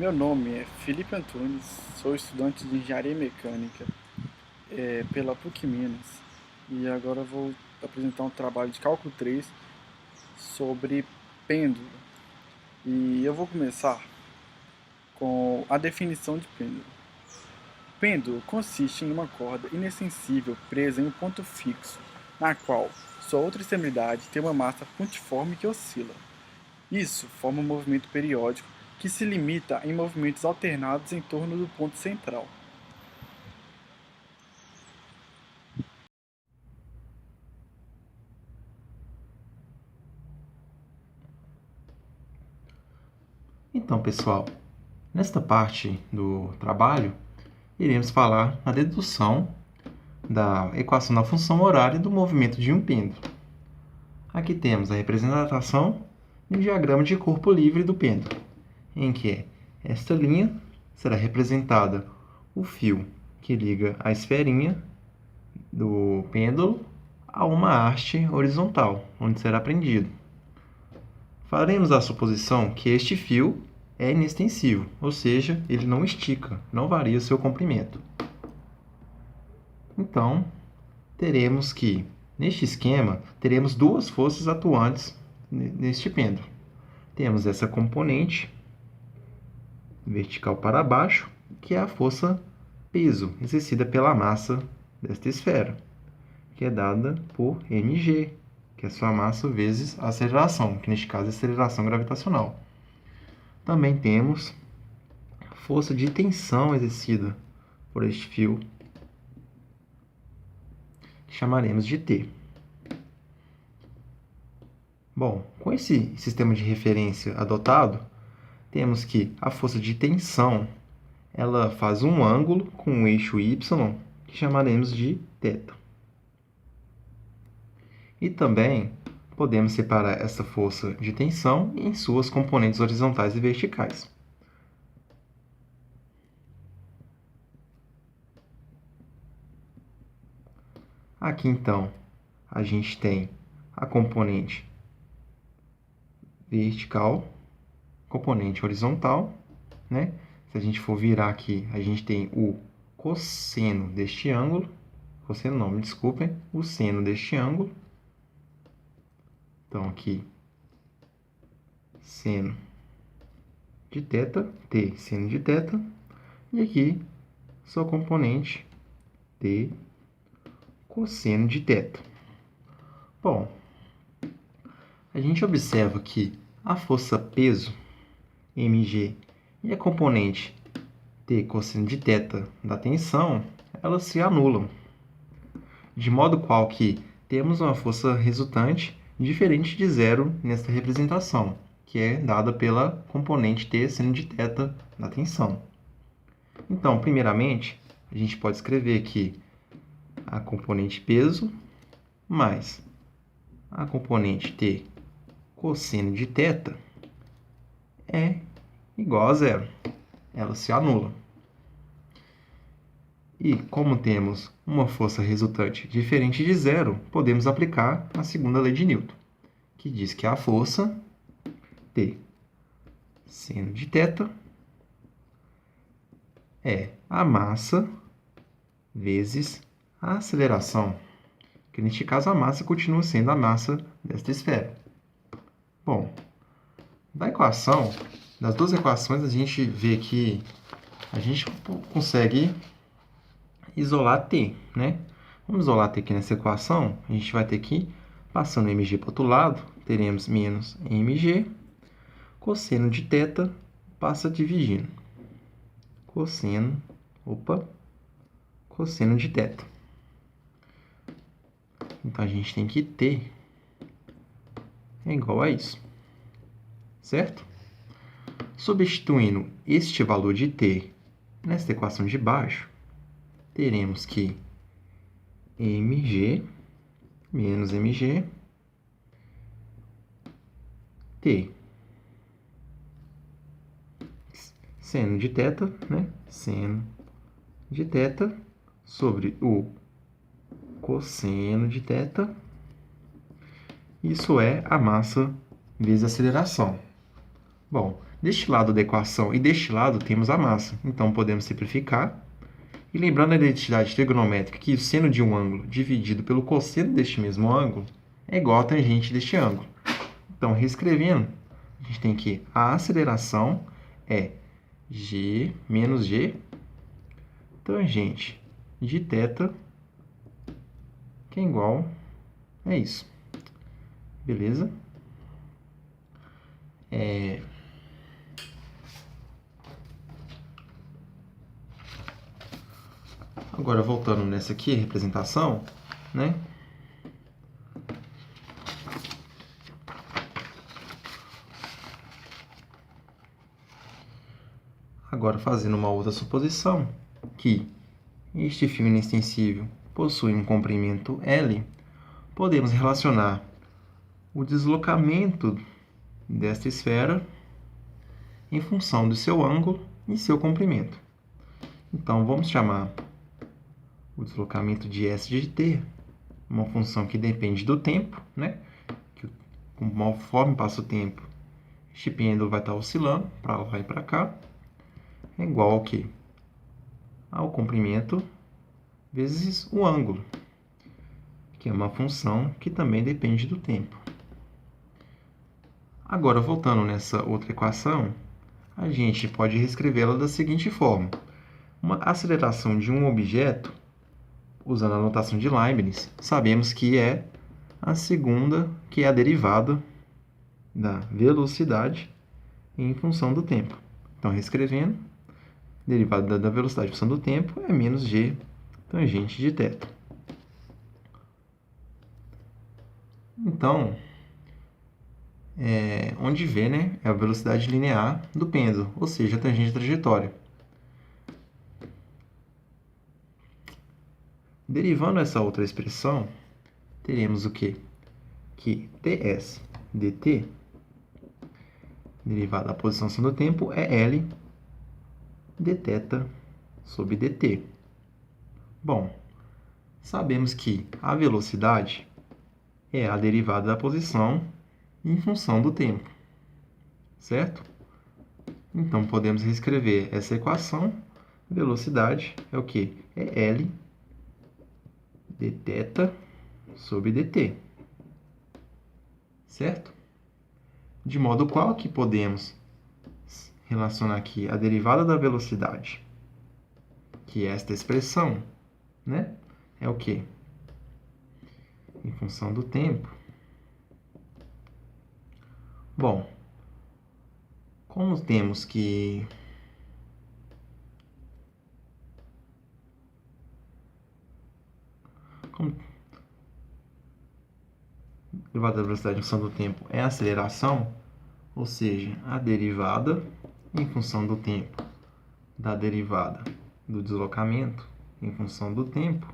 Meu nome é Felipe Antunes, sou estudante de Engenharia Mecânica pela PUC Minas e agora vou apresentar um trabalho de cálculo 3 sobre pêndulo. E eu vou começar com a definição de pêndulo. Pêndulo consiste em uma corda inextensível presa em um ponto fixo, na qual sua outra extremidade tem uma massa pontiforme que oscila. Isso forma um movimento periódico que se limita em movimentos alternados em torno do ponto central. Então, pessoal, nesta parte do trabalho, iremos falar na dedução da equação da função horária do movimento de um pêndulo. Aqui temos a representação de um diagrama de corpo livre do pêndulo, em que esta linha será representada o fio que liga a esferinha do pêndulo a uma haste horizontal, onde será prendido. Faremos a suposição que este fio é inextensível, ou seja, ele não estica, não varia seu comprimento. Então, teremos que, neste esquema, teremos duas forças atuantes neste pêndulo. Temos essa componente vertical para baixo, que é a força peso exercida pela massa desta esfera, que é dada por mg, que é sua massa vezes a aceleração, que neste caso é a aceleração gravitacional. Também temos a força de tensão exercida por este fio, que chamaremos de T. Bom, com esse sistema de referência adotado, temos que a força de tensão ela faz um ângulo com o eixo y, que chamaremos de θ. E também podemos separar essa força de tensão em suas componentes horizontais e verticais. Aqui, então, a gente tem a componente vertical, componente horizontal, né? Se a gente for virar aqui, a gente tem o cosseno deste ângulo, cosseno não, me desculpem, o seno deste ângulo. Então, aqui, seno de θ, T, seno de θ, e aqui, sua componente T, cosseno de θ. Bom, a gente observa que a força peso, mg, e a componente T cosseno de θ da tensão, elas se anulam, de modo qual que temos uma força resultante diferente de zero nesta representação, que é dada pela componente T seno de θ da tensão. Então, primeiramente, a gente pode escrever aqui a componente peso mais a componente T cosseno de θ é igual a zero. Ela se anula. E como temos uma força resultante diferente de zero, podemos aplicar a segunda lei de Newton, que diz que a força T seno de θ é a massa vezes a aceleração, que neste caso a massa continua sendo a massa desta esfera. Bom, das duas equações, a gente vê que a gente consegue isolar T, né? Vamos isolar T aqui nessa equação. A gente vai ter que, passando mg para o outro lado, teremos menos mg, cosseno de θ passa dividindo. Cosseno de θ. Então, a gente tem que T é igual a isso, certo? Substituindo este valor de T nesta equação de baixo, teremos que mg menos mg T seno de θ, né? Seno de θ sobre o cosseno de θ. Isso é a massa vezes a aceleração. Bom, deste lado da equação e deste lado temos a massa, então podemos simplificar. E lembrando a identidade trigonométrica que o seno de um ângulo dividido pelo cosseno deste mesmo ângulo é igual à tangente deste ângulo. Então, reescrevendo, a gente tem que a aceleração é g menos g tangente de θ, que é igual a isso. Beleza? Agora, voltando nessa aqui, representação, né? Agora, fazendo uma outra suposição, que este fio inextensível possui um comprimento L, podemos relacionar o deslocamento desta esfera em função do seu ângulo e seu comprimento. Então, vamos chamar o deslocamento de S de t, uma função que depende do tempo, né? Que conforme passa o tempo, este pêndulo vai estar oscilando para lá e para cá, é igual ao quê? Ao comprimento vezes o ângulo, que é uma função que também depende do tempo. Agora, voltando nessa outra equação, a gente pode reescrevê-la da seguinte forma. Uma aceleração de um objeto, usando a notação de Leibniz, sabemos que é a segunda, que é a derivada da velocidade em função do tempo. Então, reescrevendo, derivada da velocidade em função do tempo é menos g tangente de θ. Então, onde v, né, é a velocidade linear do pêndulo, ou seja, a tangente de trajetória. Derivando essa outra expressão, teremos o quê? Que ds dt, derivada da posição do tempo, é L dθ sobre dt. Bom, sabemos que a velocidade é a derivada da posição em função do tempo, certo? Então, podemos reescrever essa equação. Velocidade é o quê? É L dθ sobre dt, certo? De modo qual que podemos relacionar aqui a derivada da velocidade, que é esta expressão, né? É o quê? Em função do tempo. Bom, como temos que a derivada da velocidade em função do tempo é a aceleração, ou seja, a derivada em função do tempo da derivada do deslocamento em função do tempo,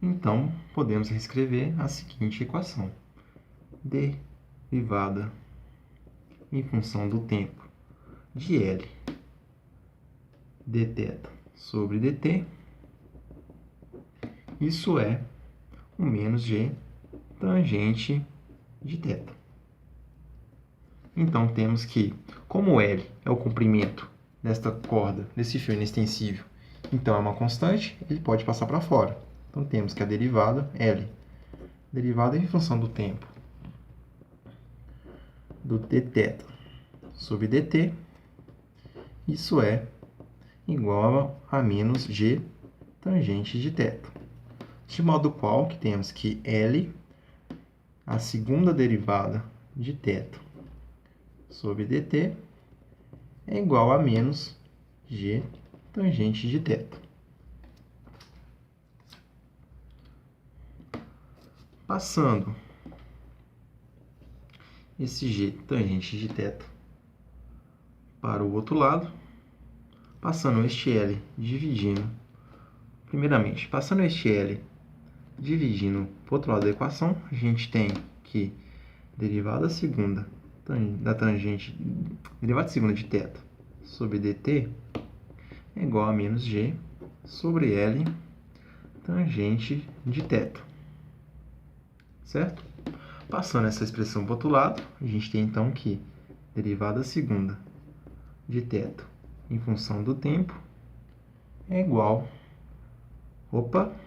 então podemos reescrever a seguinte equação: derivada em função do tempo de L dθ sobre dt, isso é o menos g tangente de θ. Então, temos que, como L é o comprimento desta corda, desse fio inextensível, então é uma constante, ele pode passar para fora. Então, temos que a derivada, L, derivada em função do tempo do dθ sobre dt, isso é igual a menos g tangente de θ. De modo qual que temos que L, a segunda derivada de θ sobre dt, é igual a menos g tangente de θ. Passando esse g tangente de θ para o outro lado, passando este L dividindo, primeiramente, passando este L dividindo para o outro lado da equação, a gente tem que derivada segunda da tangente, derivada segunda de θ sobre dt é igual a menos g sobre L tangente de θ. Certo? Passando essa expressão para o outro lado, a gente tem então que derivada segunda de θ em função do tempo é igual,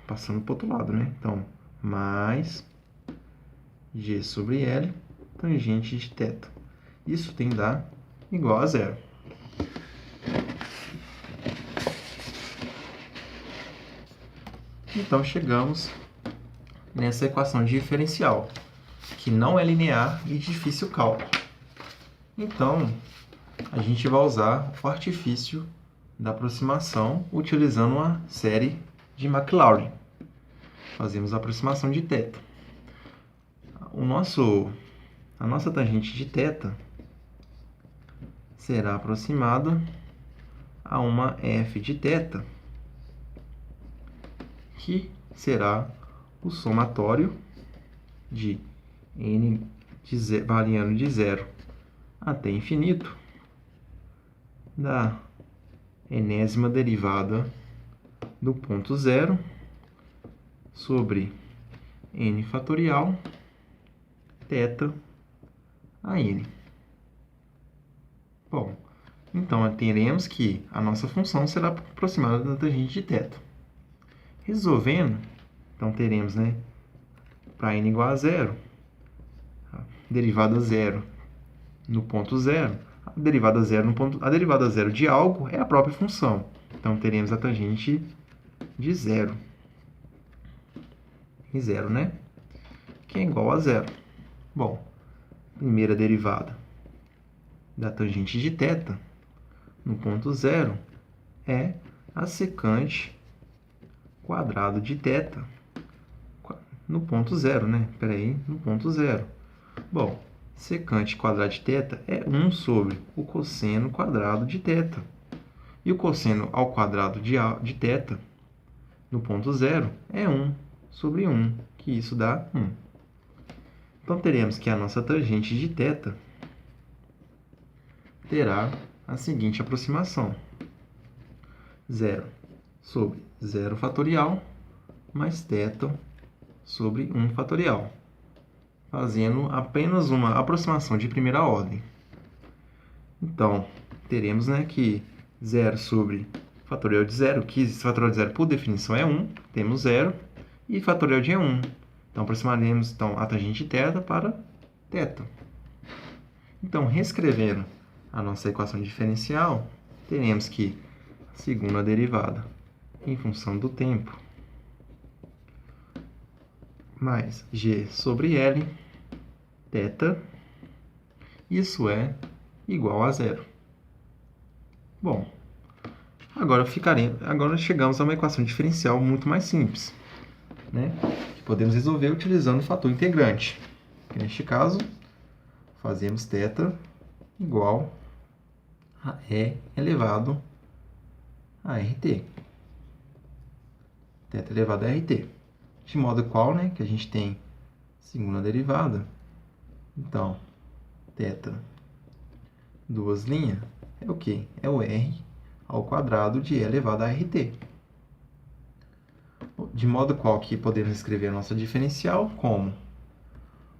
passando para o outro lado, né? Então, mais g sobre L tangente de θ. Isso tem que dar igual a zero. Então, chegamos nessa equação diferencial, que não é linear e de difícil cálculo. Então, a gente vai usar o artifício da aproximação utilizando uma série de Maclaurin. Fazemos a aproximação de θ. A nossa tangente de θ será aproximada a uma f de θ, que será o somatório de n variando de 0 até infinito da enésima derivada do ponto zero sobre n fatorial θ a n. Bom, então teremos que a nossa função será aproximada da tangente de θ. Resolvendo, então teremos, para n igual a zero, a derivada zero no ponto zero, a derivada zero de algo é a própria função. Então teremos a tangente de zero. E zero, que é igual a zero. Bom, primeira derivada da tangente de θ no ponto zero é a secante quadrado de θ no ponto zero, no ponto zero. Bom, secante quadrado de θ é 1 sobre o cosseno quadrado de θ. E o cosseno ao quadrado de θ no ponto zero é 1 sobre 1, que isso dá 1. Então, teremos que a nossa tangente de θ terá a seguinte aproximação: 0 sobre 0 fatorial mais θ sobre 1 fatorial, fazendo apenas uma aproximação de primeira ordem. Então, teremos que 0 sobre fatorial de 0, que fatorial de 0 por definição é 1, temos 0, e fatorial de 1. Então, aproximaremos a tangente de θ para θ. Então, reescrevendo a nossa equação diferencial, teremos que a segunda derivada em função do tempo mais g sobre L θ, isso é igual a zero. Bom, agora chegamos a uma equação diferencial muito mais simples, que podemos resolver utilizando o fator integrante. Neste caso, fazemos θ igual a E elevado a RT. Θ elevado a RT. De modo qual, que a gente tem segunda derivada. Então, θ, duas linhas, é o quê? É o R ao quadrado de E elevado a RT. De modo qual que podemos escrever a nossa diferencial como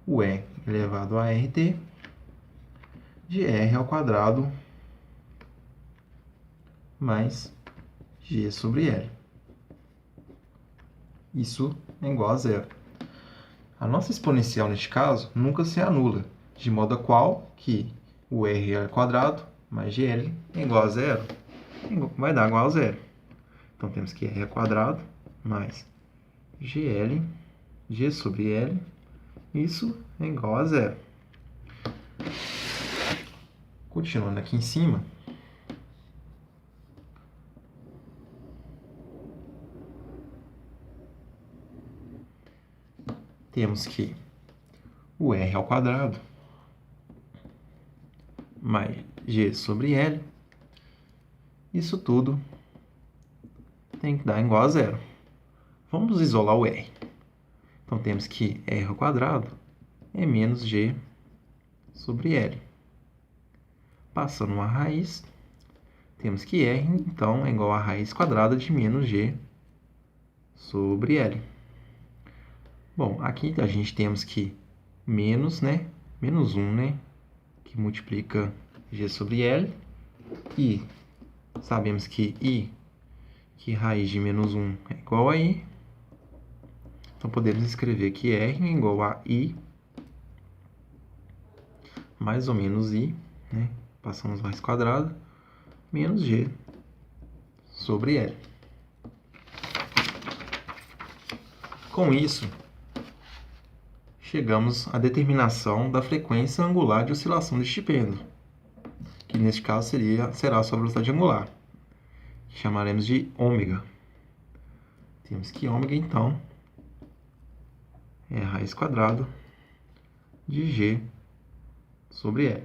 o E elevado a RT de R ao quadrado mais G sobre L. Isso é igual a zero. A nossa exponencial, neste caso, nunca se anula, de modo a qual que o R ao quadrado mais GL é igual a zero, vai dar igual a zero. Então, temos que R ao quadrado mais GL, G sobre L, isso é igual a zero. Continuando aqui em cima, temos que o R ao quadrado mais G sobre L, isso tudo tem que dar igual a zero. Vamos isolar o R. Então, temos que R ao quadrado é menos G sobre L. Passando uma raiz, temos que R, então, é igual a raiz quadrada de menos G sobre L. Bom, aqui a gente temos que menos, né? Menos 1, né? Que multiplica G sobre L. E sabemos que raiz de menos 1 é igual a I. Então, podemos escrever que R é igual a I mais ou menos I, né? Passamos raiz quadrada, menos G sobre L. Com isso, chegamos à determinação da frequência angular de oscilação deste pêndulo, que neste caso será a sua velocidade angular, que chamaremos de ômega. Temos que ômega, então, é a raiz quadrada de G sobre L.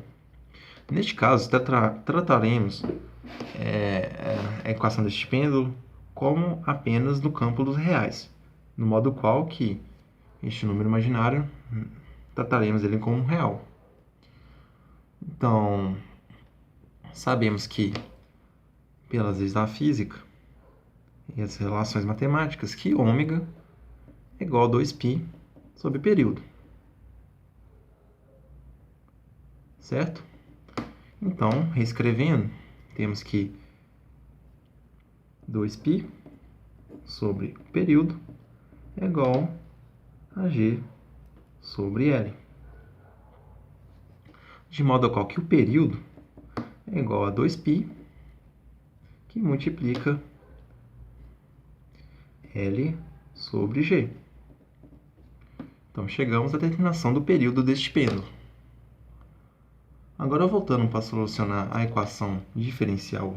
Neste caso, trataremos a equação deste pêndulo como apenas no campo dos reais, no modo qual que este número imaginário trataremos ele como real. Então, sabemos que, pelas leis da física e as relações matemáticas, que ômega é igual a 2π sobre período. Certo? Então, reescrevendo, temos que 2π sobre período é igual a G sobre L. De modo a qual que o período é igual a 2π, que multiplica L sobre G. Então, chegamos à determinação do período deste pêndulo. Agora, voltando para solucionar a equação diferencial.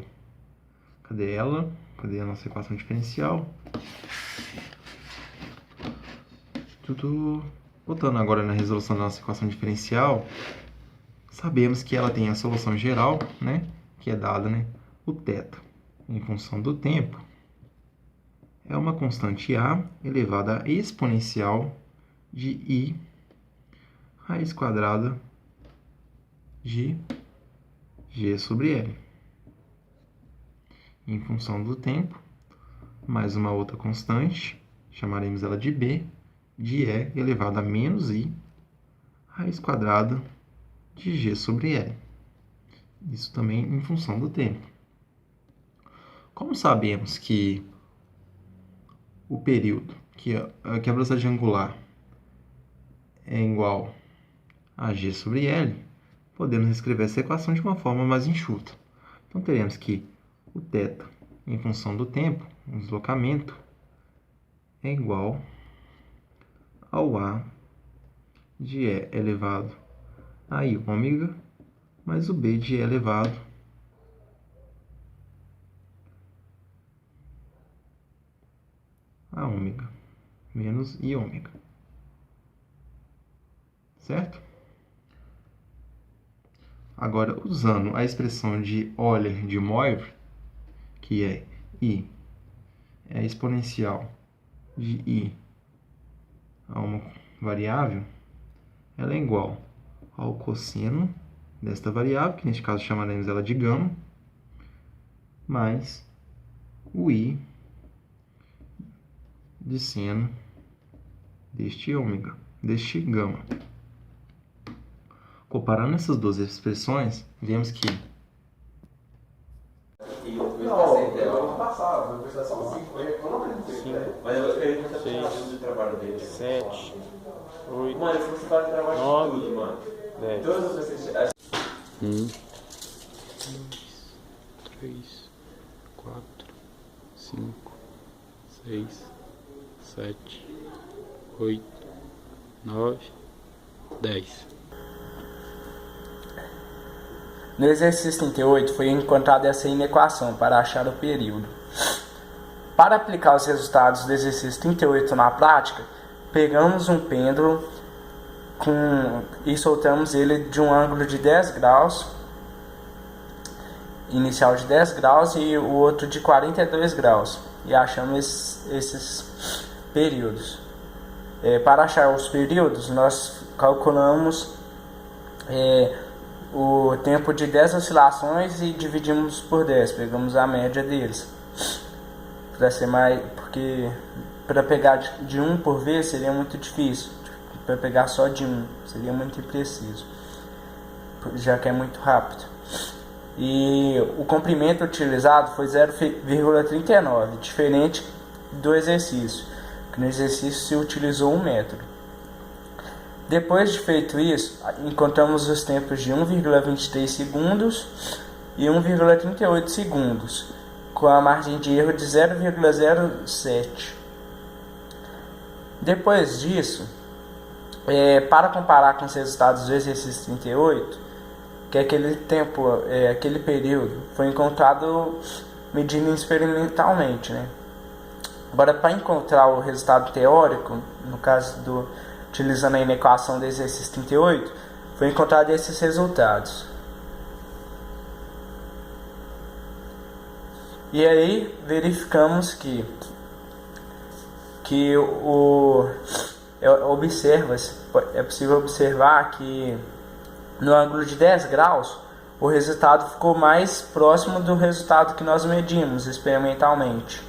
Cadê ela? Cadê a nossa equação diferencial? Voltando agora na resolução da nossa equação diferencial, sabemos que ela tem a solução geral, né? Que é dada, né? O θ em função do tempo é uma constante A elevada à exponencial de I raiz quadrada de G sobre L. Em função do tempo, mais uma outra constante, chamaremos ela de B, de E elevado a menos I raiz quadrada de G sobre L. Isso também em função do tempo. Como sabemos que o período, que a velocidade angular é igual a G sobre L, podemos escrever essa equação de uma forma mais enxuta. Então, teremos que o θ em função do tempo, o deslocamento, é igual ao A de E elevado a I ômega, mais o B de E elevado a ômega, menos I ômega. Certo? Agora, usando a expressão de Euler de Moivre, que é I é a exponencial de I a uma variável, ela é igual ao cosseno desta variável, que neste caso chamaremos ela de gama, mais o I de seno deste ômega, deste gama. Comparando essas duas expressões, vemos que sete, oito, nove, 10. 1, 2, 3, 4, 5, 6, 7, 8, 9, 10. No exercício 38 foi encontrada essa inequação para achar o período. Para aplicar os resultados do exercício 38 na prática, pegamos um pêndulo e soltamos ele de um ângulo de 10 graus, inicial de 10 graus e o outro de 42 graus, e achamos esses períodos. Para achar os períodos, nós calculamos o tempo de 10 oscilações e dividimos por 10, pegamos a média deles. Para ser mais, porque para pegar de um por vez seria muito difícil. para pegar só de um, seria muito impreciso, já que é muito rápido. E o comprimento utilizado foi 0,39, diferente do exercício, que no exercício se utilizou 1 metro. Depois de feito isso, encontramos os tempos de 1,23 segundos e 1,38 segundos, com a margem de erro de 0,07. Depois disso, para comparar com os resultados do exercício 38, que aquele tempo, aquele período foi encontrado medindo experimentalmente, né? Agora, para encontrar o resultado teórico, no caso utilizando a inequação do exercício 38, foi encontrado esses resultados. E aí verificamos que é possível observar que no ângulo de 10 graus o resultado ficou mais próximo do resultado que nós medimos experimentalmente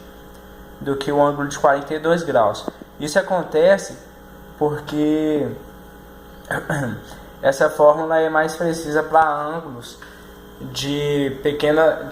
do que o ângulo de 42 graus. Isso acontece porque essa fórmula é mais precisa para ângulos de pequena